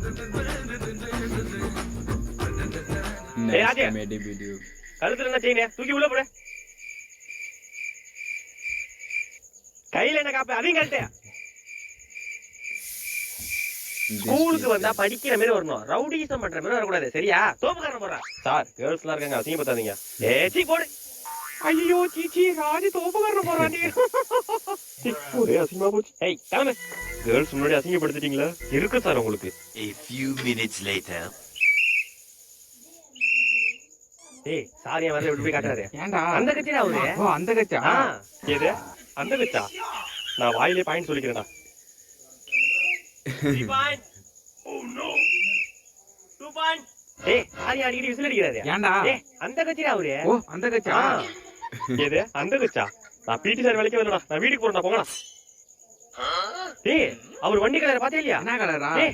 Next comedy video. கழுத்துல என்ன செய்யணும்? தூக்கி உள்ள போடு. கையில என்ன காப்பு? அதையும் கழட்டு. ஸ்கூலுக்கு வந்தா படிக்கிற மாதிரி வரணும். ரவுடிசம் பண்ற மாதிரி வரக்கூடாது. சரியா? தோப்புக்காரன் போடுறா. சார், கேர்ள்ஸ் எல்லாம் இருக்காங்க. அசிங்க பத்தாதீங்க. சீ போடு. ஐயோ சீச்சி, ராஜி தோப்புக்காரன் போடுறான். ஒரே அசிங்கமா போச்சு. ஏய், கிளம்பு. கேர்ள்ஸ் முன்னாடி அசிங்கப்படுத்திட்டீங்களா? இருக்கு சார் உங்களுக்கு. A few minutes later. ஏய், சாரியா வரல விட்டு போய் காட்டுறாரு. ஏன்டா அந்த கட்சிடா அவரு. ஓ அந்த கட்சா ஏது அந்த கட்சா? நான் வாயிலே பாயிண்ட் சொல்லிக்கிறேன்டா. 3 பாயிண்ட். Oh no. 2 பாயிண்ட். ஏய், சாரியா அடிக்கடி விசில் அடிக்கிறாரு. ஏன்டா ஏய், அந்த கட்சிடா அவரு. ஓ அந்த கட்சா ஏது அந்த கட்சா? நான் பிடி சார் வேலைக்கு வரலடா. நான் வீட்டுக்கு போறேன்டா, போங்கடா. ஏய், அவர் வண்டி கலரை பாத்தே இல்லையா? என்ன கலரா? ஏய்,